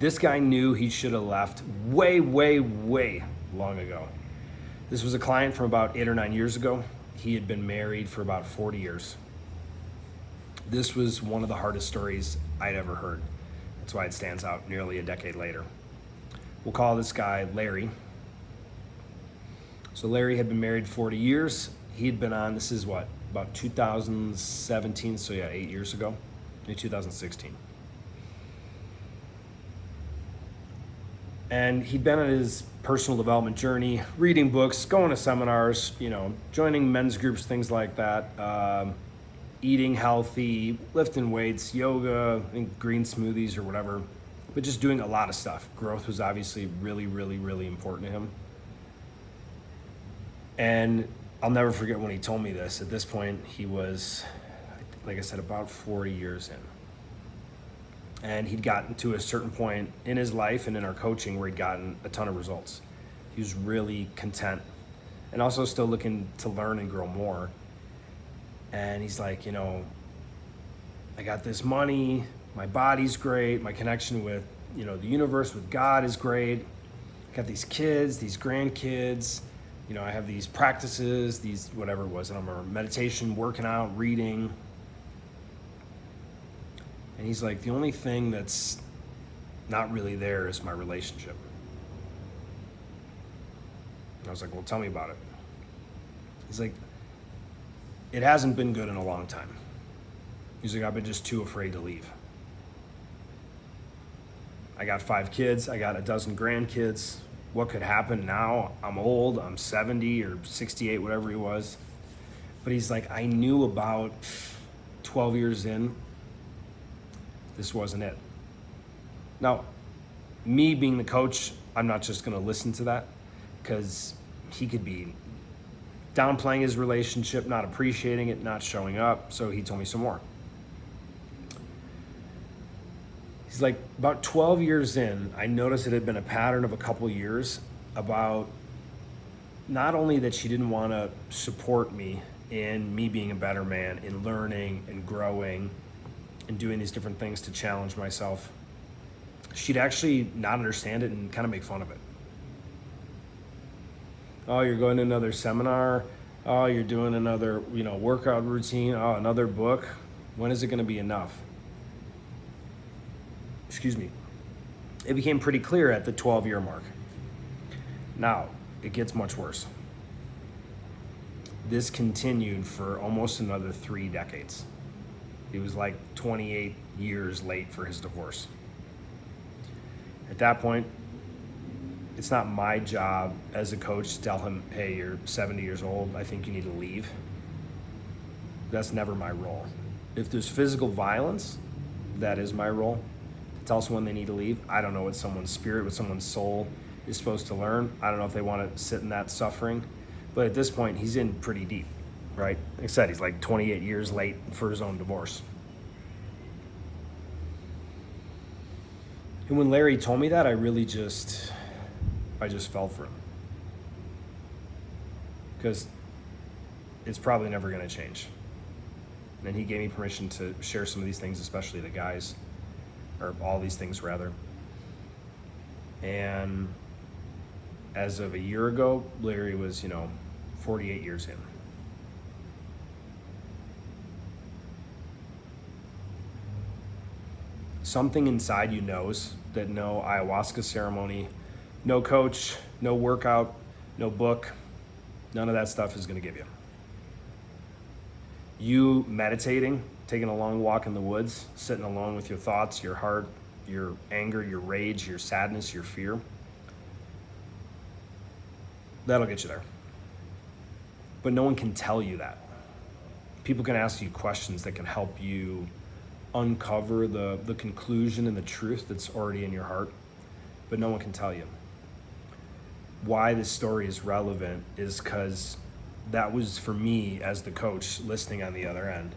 This guy knew he should have left way, way, way long ago. This was a client from about 8 or 9 years ago. He had been married for about 40 years. This was one of the hardest stories I'd ever heard. That's why it stands out nearly a decade later. We'll call this guy Larry. So Larry had been married 40 years. He had been on, this is what, about 2017, so yeah, 8 years ago, maybe 2016. And he'd been on his personal development journey, reading books, going to seminars, joining men's groups, things like that, eating healthy, lifting weights, yoga, and green smoothies or whatever, but just doing a lot of stuff. Growth was obviously really, really, really important to him. And I'll never forget when he told me this. At this point, he was, like I said, about 40 years in. And he'd gotten to a certain point in his life and in our coaching where he'd gotten a ton of results. He was really content and also still looking to learn and grow more. And he's like, I got this money, my body's great, my connection with, the universe, with God is great. I got these kids, these grandkids, I have these practices, these whatever it was, and I'm a meditation, working out, reading. And he's like, the only thing that's not really there is my relationship. And I was like, well, tell me about it. He's like, it hasn't been good in a long time. He's like, I've been just too afraid to leave. I got 5 kids, I got a dozen grandkids. What could happen now? I'm old, I'm 70 or 68, whatever he was. But he's like, I knew about 12 years in, this wasn't it. Now, me being the coach, I'm not just gonna listen to that, because he could be downplaying his relationship, not appreciating it, not showing up, so he told me some more. He's like, about 12 years in, I noticed it had been a pattern of a couple years about not only that she didn't want to support me in me being a better man, in learning and growing and doing these different things to challenge myself, she'd actually not understand it and kind of make fun of it. Oh, you're going to another seminar. Oh, you're doing another, workout routine. Oh, another book. When is it going to be enough? Excuse me. It became pretty clear at the 12-year mark. Now, it gets much worse. This continued for almost another 3 decades. He was like 28 years late for his divorce. At that point, it's not my job as a coach to tell him, hey, you're 70 years old, I think you need to leave. That's never my role. If there's physical violence, that is my role. To tell someone they need to leave. I don't know what someone's spirit, what someone's soul is supposed to learn. I don't know if they want to sit in that suffering. But at this point, he's in pretty deep, right? Like I said, he's like 28 years late for his own divorce. And when Larry told me that, I just fell for him. Because it's probably never going to change. And he gave me permission to share some of these things, especially the guys, or all these things rather. And as of a year ago, Larry was, 48 years in. Something inside you knows that no ayahuasca ceremony, no coach, no workout, no book, none of that stuff is going to give you. You meditating, taking a long walk in the woods, sitting alone with your thoughts, your heart, your anger, your rage, your sadness, your fear, that'll get you there. But no one can tell you that. People can ask you questions that can help you uncover the conclusion and the truth that's already in your heart, but no one can tell you. Why this story is relevant is because that was, for me as the coach listening on the other end,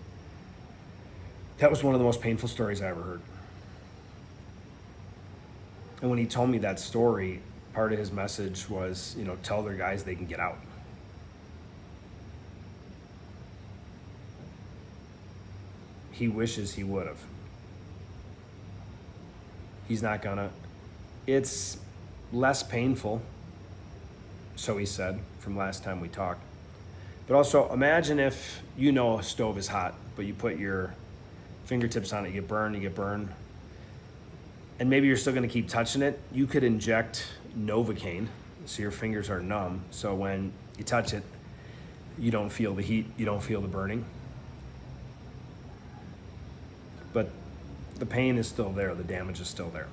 that was one of the most painful stories I ever heard. And when he told me that story, part of his message was, tell their guys they can get out. He wishes he would have. He's not gonna. It's less painful, so he said, from last time we talked. But also, imagine if you know a stove is hot, but you put your fingertips on it, you get burned, and maybe you're still gonna keep touching it. You could inject Novocaine, so your fingers are numb, so when you touch it, you don't feel the heat, you don't feel the burning. But the pain is still there, the damage is still there.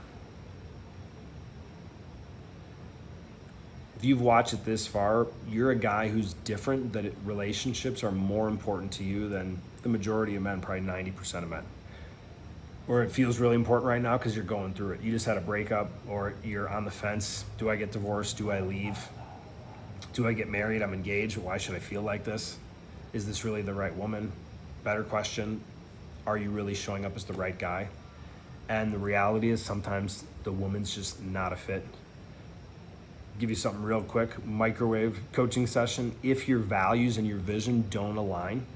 If you've watched it this far, you're a guy who's different, that relationships are more important to you than the majority of men, probably 90% of men. Or it feels really important right now because you're going through it. You just had a breakup, or you're on the fence. Do I get divorced? Do I leave? Do I get married? I'm engaged. Why should I feel like this? Is this really the right woman? Better question, are you really showing up as the right guy? And the reality is sometimes the woman's just not a fit. Give you something real quick, microwave coaching session. If your values and your vision don't align,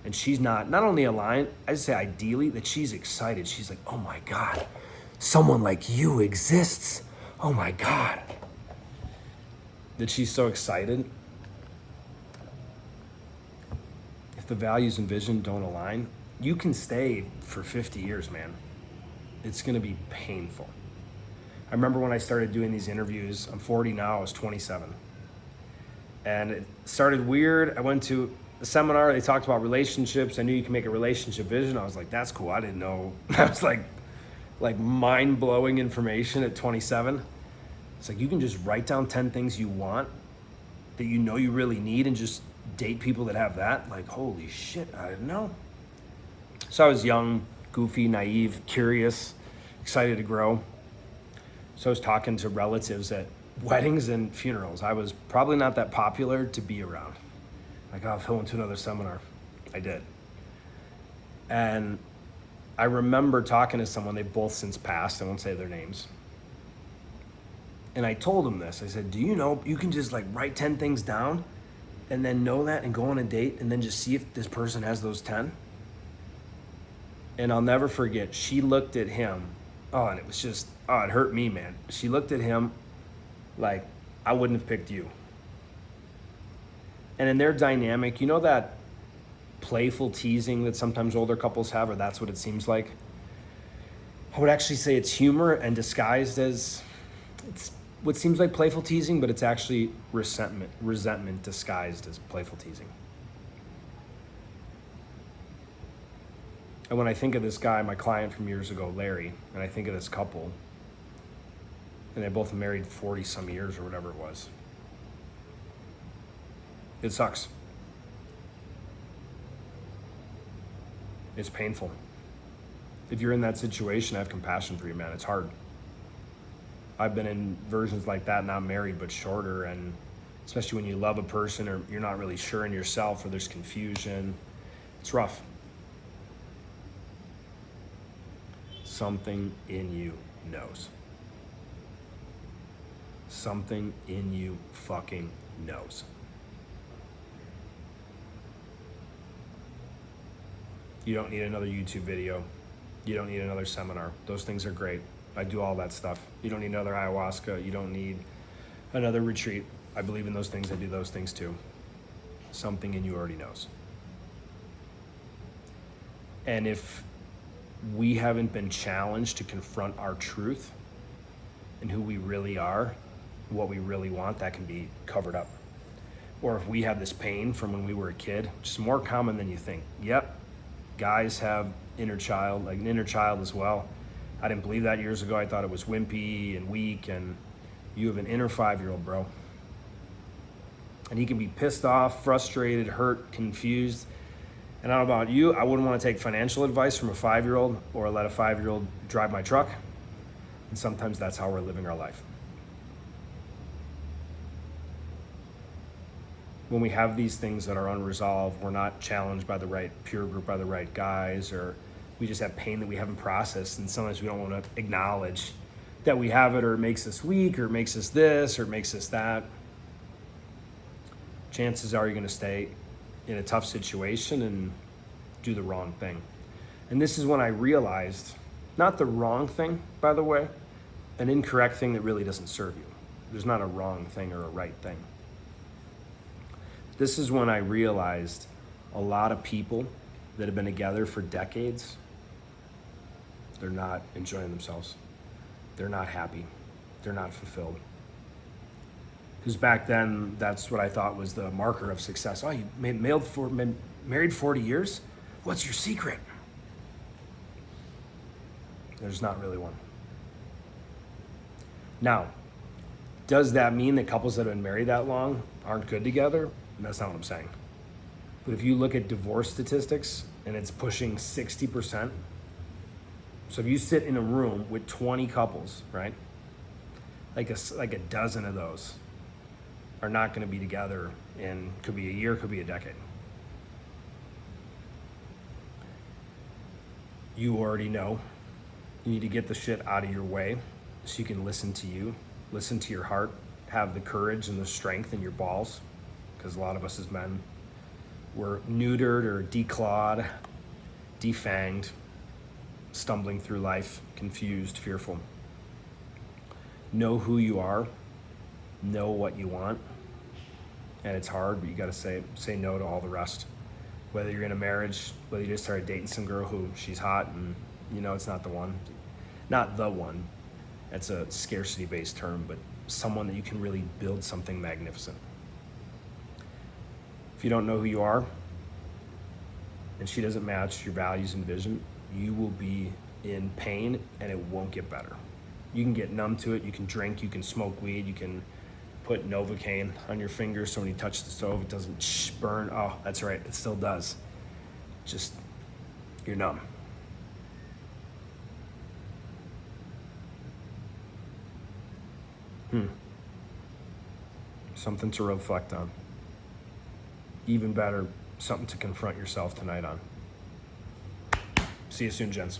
and she's not only aligned, I just say ideally that she's excited. She's like, oh my God, someone like you exists. Oh my God. That she's so excited. If the values and vision don't align, you can stay for 50 years, man. It's gonna be painful. I remember when I started doing these interviews, I'm 40 now, I was 27. And it started weird. I went to a seminar, they talked about relationships. I knew you can make a relationship vision. I was like, that's cool, I didn't know. That was like mind-blowing information at 27. It's like, you can just write down 10 things you want that you know you really need and just date people that have that. Like, holy shit, I didn't know. So I was young, goofy, naive, curious, excited to grow. So I was talking to relatives at weddings and funerals. I was probably not that popular to be around. Like, I'll go into another seminar. I did. And I remember talking to someone, they've both since passed, I won't say their names. And I told them this, I said, do you know, you can just like write 10 things down and then know that and go on a date and then just see if this person has those 10? And I'll never forget, she looked at him, and it was just, it hurt me, man. She looked at him like, I wouldn't have picked you. And in their dynamic, you know that playful teasing that sometimes older couples have, or that's what it seems like? I would actually say it's humor and disguised as, it's what seems like playful teasing, but it's actually resentment disguised as playful teasing. And when I think of this guy, my client from years ago, Larry, and I think of this couple, and they both married 40 some years or whatever it was, it sucks. It's painful. If you're in that situation, I have compassion for you, man. It's hard. I've been in versions like that, not married, but shorter, and especially when you love a person or you're not really sure in yourself or there's confusion, it's rough. Something in you knows. Something in you fucking knows. You don't need another YouTube video. You don't need another seminar. Those things are great. I do all that stuff. You don't need another ayahuasca. You don't need another retreat. I believe in those things. I do those things too. Something in you already knows. And if we haven't been challenged to confront our truth and who we really are, what we really want, that can be covered up. Or if we have this pain from when we were a kid, which is more common than you think. Yep, guys have inner child, like an inner child as well. I didn't believe that years ago. I thought it was wimpy and weak, and you have an inner 5-year-old, bro. And he can be pissed off, frustrated, hurt, confused. And I don't know about you, I wouldn't want to take financial advice from a 5-year-old or let a 5-year-old drive my truck. And sometimes that's how we're living our life. When we have these things that are unresolved, we're not challenged by the right peer group, by the right guys, or we just have pain that we haven't processed, and sometimes we don't want to acknowledge that we have it, or it makes us weak, or it makes us this, or it makes us that. Chances are you're going to stay in a tough situation and do the wrong thing. And this is when I realized, not the wrong thing, by the way, an incorrect thing that really doesn't serve you. There's not a wrong thing or a right thing. This is when I realized a lot of people that have been together for decades, they're not enjoying themselves. They're not happy. They're not fulfilled. Because back then, that's what I thought was the marker of success. Oh, you been married 40 years? What's your secret? There's not really one. Now, does that mean that couples that have been married that long aren't good together? That's not what I'm saying. But if you look at divorce statistics, and it's pushing 60%. So if you sit in a room with 20 couples, right? Like a dozen of those are not going to be together in, could be a year, could be a decade. You already know you need to get the shit out of your way so you can listen to you, listen to your heart, have the courage and the strength in your balls, because a lot of us as men, we're neutered or declawed, defanged, stumbling through life, confused, fearful. Know who you are, know what you want, and it's hard, but you gotta say no to all the rest. Whether you're in a marriage, whether you just started dating some girl who she's hot and you know it's not the one. Not the one, that's a scarcity-based term, but someone that you can really build something magnificent. If you don't know who you are, and she doesn't match your values and vision, you will be in pain and it won't get better. You can get numb to it, you can drink, you can smoke weed, you can put Novocaine on your fingers so when you touch the stove it doesn't burn. Oh, that's right, it still does. Just, you're numb. Something to reflect on. Even better, something to confront yourself tonight on. See you soon, gents.